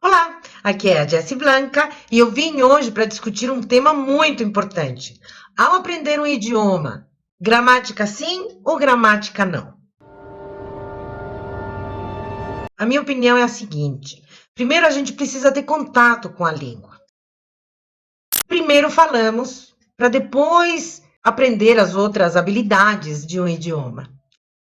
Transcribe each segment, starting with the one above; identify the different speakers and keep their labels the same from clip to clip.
Speaker 1: Olá, aqui é a Jessie Blanca e eu vim hoje para discutir um tema muito importante. Ao aprender um idioma, gramática sim ou gramática não? A minha opinião é a seguinte: primeiro a gente precisa ter contato com a língua. Primeiro falamos para depois aprender as outras habilidades de um idioma.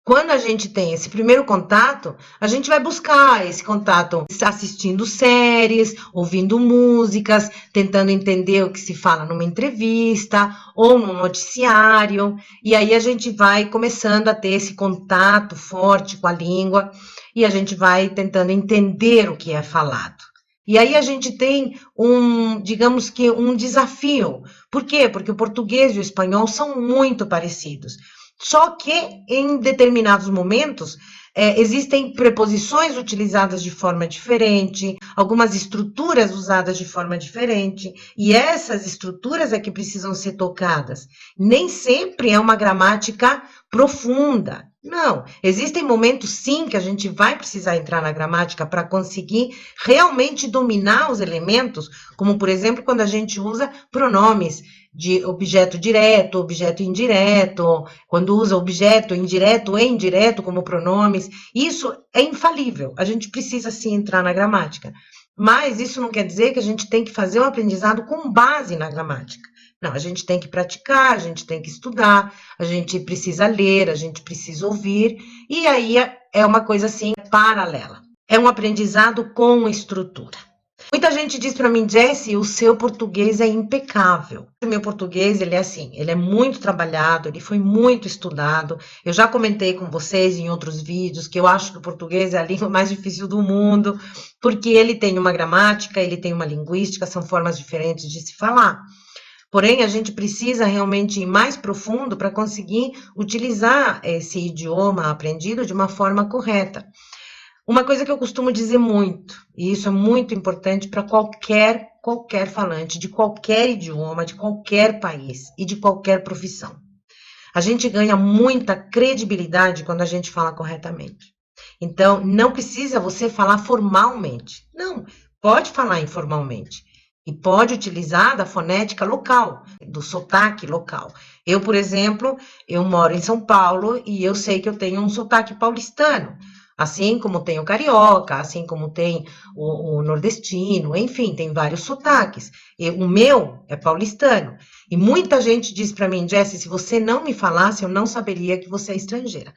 Speaker 1: Quando a gente tem esse primeiro contato, a gente vai buscar esse contato assistindo séries, ouvindo músicas, tentando entender o que se fala numa entrevista ou num noticiário. E aí a gente vai começando a ter esse contato forte com a língua e a gente vai tentando entender o que é falado. E aí a gente tem digamos que um desafio. Por quê? Porque o português e o espanhol são muito parecidos. Só que em determinados momentos existem preposições utilizadas de forma diferente, algumas estruturas usadas de forma diferente, e essas estruturas é que precisam ser tocadas. Nem sempre é uma gramática profunda. Não, existem momentos sim que a gente vai precisar entrar na gramática para conseguir realmente dominar os elementos, como por exemplo quando a gente usa pronomes de objeto direto, objeto indireto, quando usa objeto indireto e indireto como pronomes. Isso é infalível, a gente precisa sim entrar na gramática. Mas isso não quer dizer que a gente tem que fazer um aprendizado com base na gramática. Não, a gente tem que praticar, a gente tem que estudar, a gente precisa ler, a gente precisa ouvir, e aí é uma coisa assim paralela. É um aprendizado com estrutura. Muita gente diz para mim, Jessie, o seu português é impecável. O meu português, ele é assim, ele é muito trabalhado, ele foi muito estudado. Eu já comentei com vocês em outros vídeos que eu acho que o português é a língua mais difícil do mundo, porque ele tem uma gramática, ele tem uma linguística, são formas diferentes de se falar. Porém, a gente precisa realmente ir mais profundo para conseguir utilizar esse idioma aprendido de uma forma correta. Uma coisa que eu costumo dizer muito, e isso é muito importante para qualquer falante, de qualquer idioma, de qualquer país e de qualquer profissão. A gente ganha muita credibilidade quando a gente fala corretamente. Então, não precisa você falar formalmente. Não, pode falar informalmente. E pode utilizar da fonética local, do sotaque local. Eu, por exemplo, eu moro em São Paulo e eu sei que eu tenho um sotaque paulistano. Assim como tem o carioca, assim como tem o nordestino, enfim, tem vários sotaques. O meu é paulistano. E muita gente diz para mim, Jessie, se você não me falasse, eu não saberia que você é estrangeira.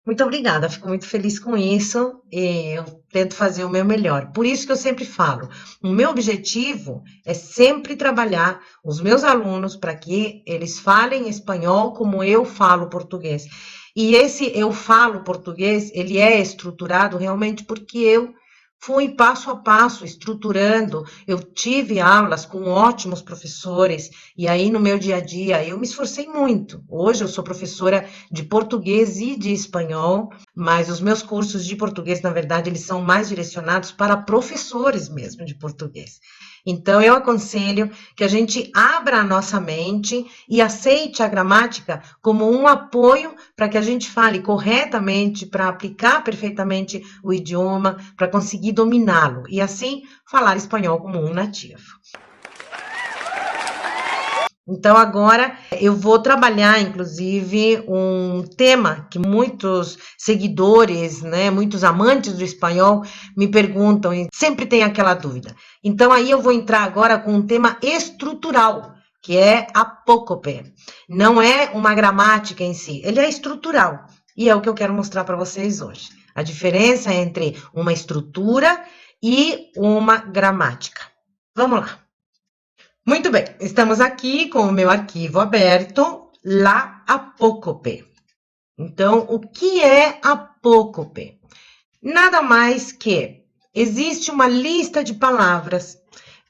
Speaker 1: Muito obrigada, fico muito feliz com isso e eu tento fazer o meu melhor. Por isso que eu sempre falo, o meu objetivo é sempre trabalhar os meus alunos para que eles falem espanhol como eu falo português. E esse eu falo português, ele é estruturado realmente porque eu fui passo a passo estruturando. Eu tive aulas com ótimos professores e aí no meu dia a dia eu me esforcei muito. Hoje eu sou professora de português e de espanhol, mas os meus cursos de português, na verdade, eles são mais direcionados para professores mesmo de português. Então, eu aconselho que a gente abra a nossa mente e aceite a gramática como um apoio para que a gente fale corretamente, para aplicar perfeitamente o idioma, para conseguir dominá-lo e assim falar espanhol como um nativo. Então, agora eu vou trabalhar, inclusive, um tema que muitos seguidores, né, muitos amantes do espanhol me perguntam e sempre tem aquela dúvida. Então, aí eu vou entrar agora com um tema estrutural, que é apócope. Não é uma gramática em si, ele é estrutural. E é o que eu quero mostrar para vocês hoje. A diferença entre uma estrutura e uma gramática. Vamos lá. Muito bem, estamos aqui com o meu arquivo aberto, La Apócope. Então, o que é apócope? Nada mais que existe uma lista de palavras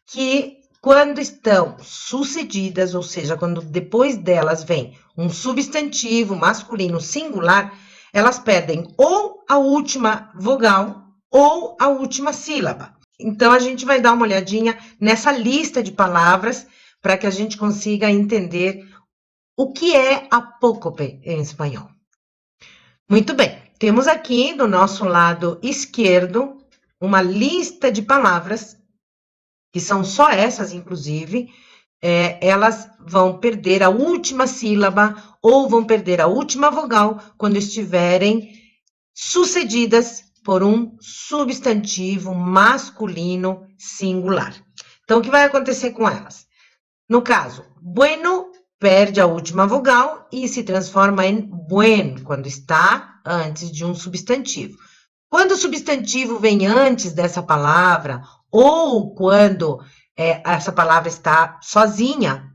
Speaker 1: que, quando estão sucedidas, ou seja, quando depois delas vem um substantivo masculino singular, elas perdem ou a última vogal ou a última sílaba. Então, a gente vai dar uma olhadinha nessa lista de palavras para que a gente consiga entender o que é apócope em espanhol. Muito bem, temos aqui do nosso lado esquerdo uma lista de palavras, que são só essas, inclusive, elas vão perder a última sílaba ou vão perder a última vogal quando estiverem sucedidas por um substantivo masculino singular. Então, o que vai acontecer com elas? No caso, bueno perde a última vogal e se transforma em buen, quando está antes de um substantivo. Quando o substantivo vem antes dessa palavra, ou quando essa palavra está sozinha,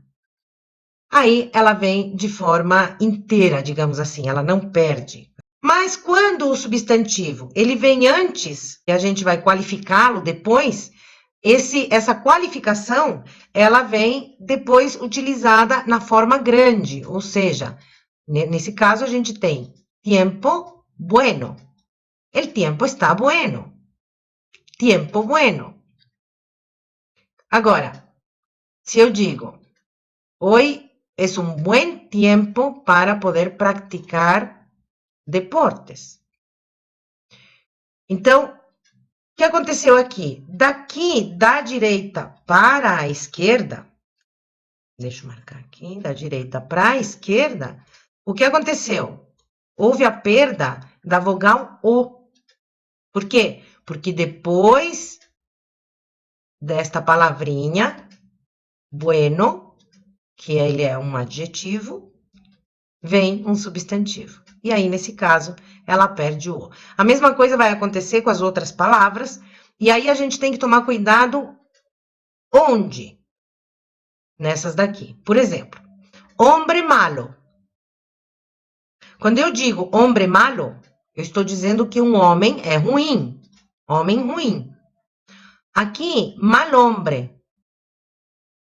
Speaker 1: aí ela vem de forma inteira, digamos assim, ela não perde. Mas quando o substantivo ele vem antes, e a gente vai qualificá-lo depois, essa qualificação ela vem depois utilizada na forma grande, ou seja, nesse caso a gente tem tiempo bueno. El tiempo está bueno. Tiempo bueno. Agora, se eu digo, hoy es un buen tiempo para poder practicar deportes. Então, o que aconteceu aqui? Daqui, da direita para a esquerda, deixa eu marcar aqui, da direita para a esquerda, o que aconteceu? Houve a perda da vogal O. Por quê? Porque depois desta palavrinha, bueno, que ele é um adjetivo, vem um substantivo. E aí, nesse caso, ela perde o O. A mesma coisa vai acontecer com as outras palavras, e aí a gente tem que tomar cuidado onde? Nessas daqui. Por exemplo, hombre malo. Quando eu digo hombre malo, eu estou dizendo que um homem é ruim. Homem ruim. Aqui, mal hombre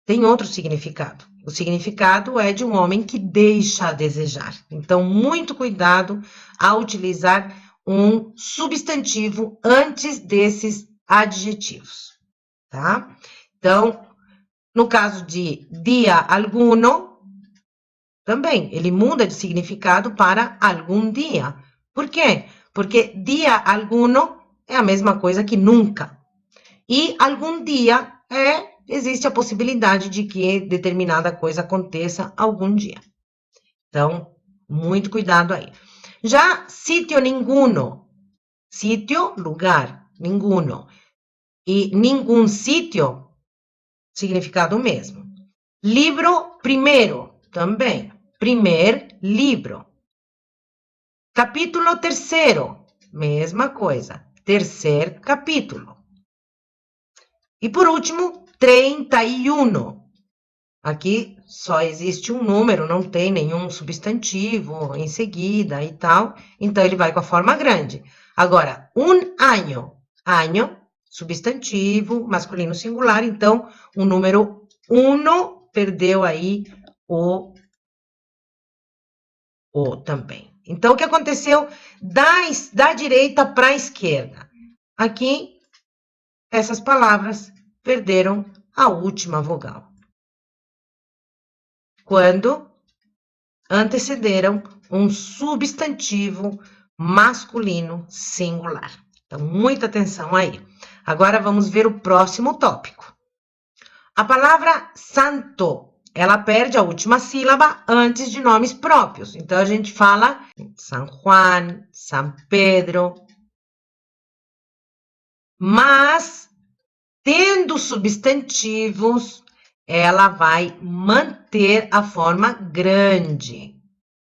Speaker 1: tem outro significado. O significado é de um homem que deixa a desejar. Então, muito cuidado ao utilizar um substantivo antes desses adjetivos, tá? Então, no caso de dia alguno, também, ele muda de significado para algum dia. Por quê? Porque dia alguno é a mesma coisa que nunca. E algum dia existe a possibilidade de que determinada coisa aconteça algum dia. Então, muito cuidado aí. Já sítio ninguno, sítio, lugar, ninguno. E nenhum sítio, significado mesmo. Livro, primeiro, também. Primeiro livro. Capítulo terceiro, mesma coisa. Terceiro capítulo. E por último, 31. Aqui só existe um número, não tem nenhum substantivo em seguida e tal. Então, ele vai com a forma grande. Agora, un año. Año, substantivo, masculino singular. Então, o número 1 perdeu aí o também. Então, o que aconteceu da direita para a esquerda? Aqui, essas palavras perderam a última vogal. Quando antecederam um substantivo masculino singular. Então, muita atenção aí. Agora, vamos ver o próximo tópico. A palavra santo, ela perde a última sílaba antes de nomes próprios. Então, a gente fala San Juan, San Pedro. Mas, tendo substantivos, ela vai manter a forma grande,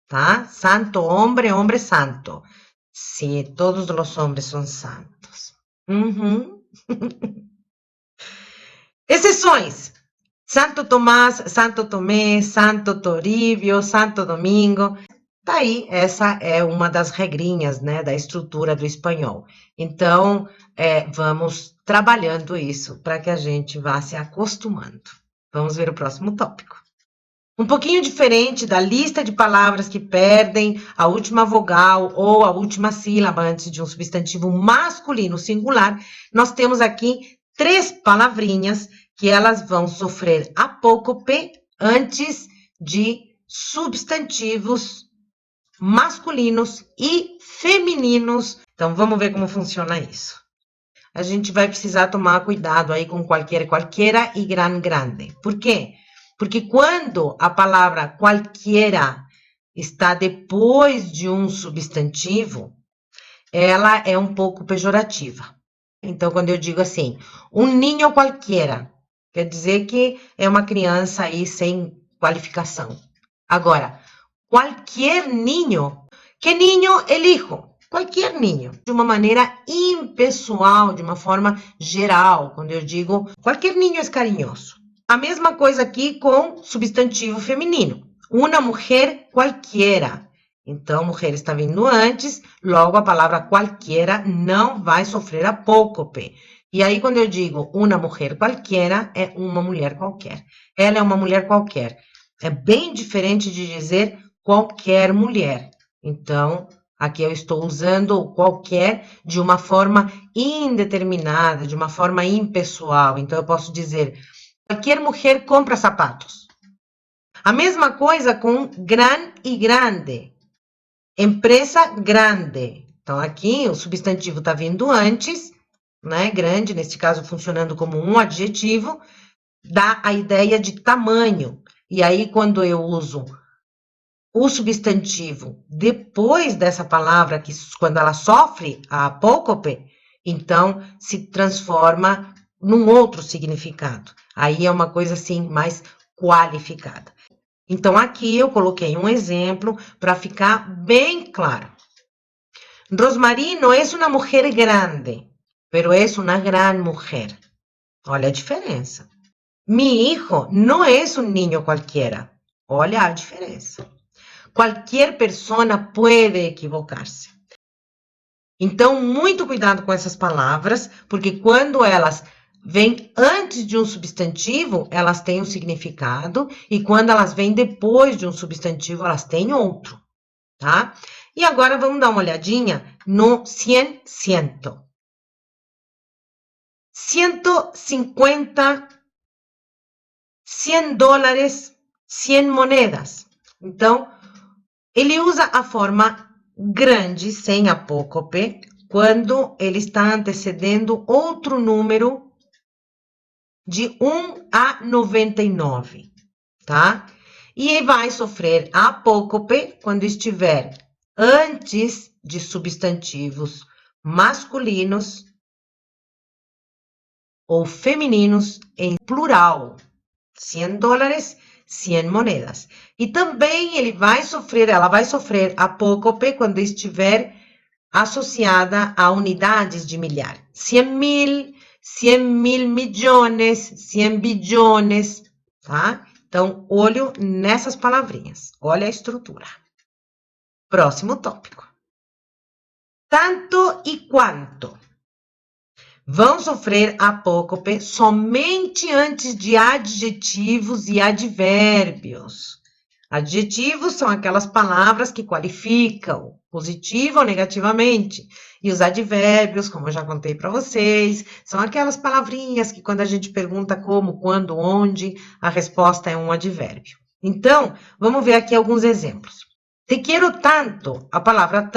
Speaker 1: tá? Santo hombre, hombre santo. Sí, todos os homens são santos. Exceções. Santo Tomás, Santo Tomé, Santo Toribio, Santo Domingo. Daí, essa é uma das regrinhas, né, da estrutura do espanhol. Então, vamos trabalhando isso para que a gente vá se acostumando. Vamos ver o próximo tópico. Um pouquinho diferente da lista de palavras que perdem a última vogal ou a última sílaba antes de um substantivo masculino singular, nós temos aqui 3 palavrinhas que elas vão sofrer apócope antes de substantivos masculinos e femininos. Então, vamos ver como funciona isso. a gente vai precisar tomar cuidado aí com qualquer e grande. Por quê? Porque quando a palavra qualquer está depois de um substantivo, ela é um pouco pejorativa. Então, quando eu digo assim, um ninho qualquer, quer dizer que é uma criança aí sem qualificação. Agora, qualquer ninho, que ninho elijo? Qualquer ninho, de uma maneira impessoal, de uma forma geral, quando eu digo qualquer ninho é carinhoso. A mesma coisa aqui com substantivo feminino. Uma mulher qualquer. Então, mulher está vindo antes, logo a palavra qualquer não vai sofrer apócope. E aí, quando eu digo uma mulher qualquer, é uma mulher qualquer. Ela é uma mulher qualquer. É bem diferente de dizer qualquer mulher. Então, aqui eu estou usando o qualquer de uma forma indeterminada, de uma forma impessoal. Então, eu posso dizer, qualquer mulher compra sapatos. A mesma coisa com gran e grande. Empresa grande. Então, aqui o substantivo está vindo antes, né? Grande, neste caso, funcionando como um adjetivo, dá a ideia de tamanho. E aí, quando eu uso o substantivo depois dessa palavra, que quando ela sofre a apócope, então se transforma num outro significado. Aí é uma coisa assim mais qualificada. Então aqui eu coloquei um exemplo para ficar bem claro. Rosmarie não é uma mulher grande, pero é uma gran mulher. Olha a diferença. Mi hijo não é um niño qualquer. Olha a diferença. Qualquer pessoa pode equivocar-se. Então, muito cuidado com essas palavras, porque quando elas vêm antes de um substantivo, elas têm um significado, e quando elas vêm depois de um substantivo, elas têm outro, tá? E agora vamos dar uma olhadinha no 100, 150, 100 dólares, 100 moedas. Então, ele usa a forma grande, sem apócope, quando ele está antecedendo outro número de 1 a 99, tá? E vai sofrer apócope quando estiver antes de substantivos masculinos ou femininos em plural. 100 dólares, 100 moedas. E também ela vai sofrer apócope quando estiver associada a unidades de milhar. 100 mil milhões, 100 bilhões, tá? Então, olho nessas palavrinhas. Olha a estrutura. Próximo tópico. Tanto e quanto vão sofrer apócope somente antes de adjetivos e advérbios. Adjetivos são aquelas palavras que qualificam, positivo ou negativamente. E os advérbios, como eu já contei para vocês, são aquelas palavrinhas que quando a gente pergunta como, quando, onde, a resposta é um advérbio. Então, vamos ver aqui alguns exemplos. Te quero tanto. A palavra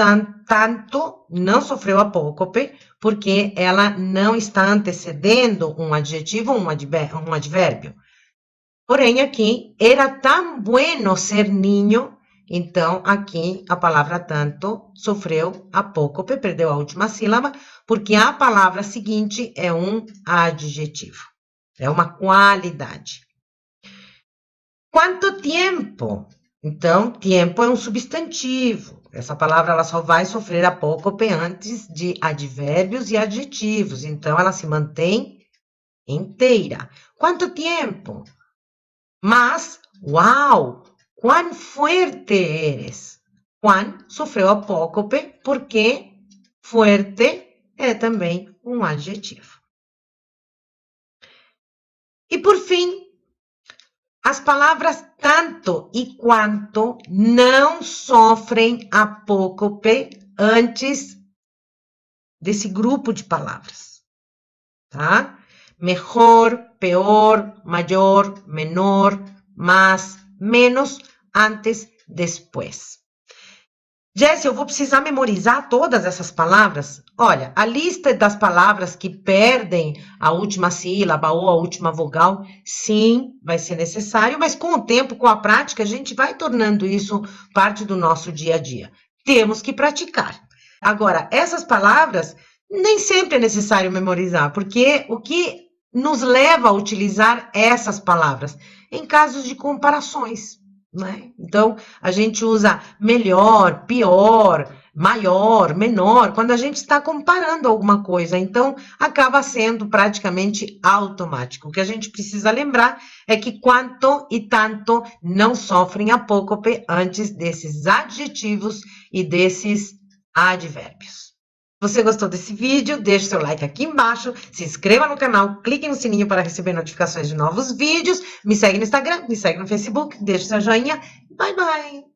Speaker 1: tanto não sofreu apócope, porque ela não está antecedendo um adjetivo ou um advérbio. Porém, aqui, era tão bueno ser niño, então, aqui, a palavra tanto sofreu apócope, perdeu a última sílaba, porque a palavra seguinte é um adjetivo, é uma qualidade. Quanto tempo? Então, tempo é um substantivo. Essa palavra ela só vai sofrer apócope antes de advérbios e adjetivos, então, ela se mantém inteira. Quanto tempo? Mas, uau, quão fuerte eres. Quão sofreu apócope porque fuerte é também um adjetivo. E por fim, as palavras tanto e quanto não sofrem apócope antes desse grupo de palavras, tá? Mejor, peor, maior, menor, más, menos, antes, después. Jessie, eu vou precisar memorizar todas essas palavras? Olha, a lista das palavras que perdem a última sílaba ou a última vogal, sim, vai ser necessário, mas com o tempo, com a prática, a gente vai tornando isso parte do nosso dia a dia. Temos que praticar. Agora, essas palavras nem sempre é necessário memorizar, porque o que nos leva a utilizar essas palavras? Em casos de comparações. Né? Então, a gente usa melhor, pior, maior, menor, quando a gente está comparando alguma coisa. Então, acaba sendo praticamente automático. O que a gente precisa lembrar é que quanto e tanto não sofrem apócope antes desses adjetivos e desses advérbios. Se você gostou desse vídeo, deixe seu like aqui embaixo, se inscreva no canal, clique no sininho para receber notificações de novos vídeos, me segue no Instagram, me segue no Facebook, deixe seu joinha, bye bye!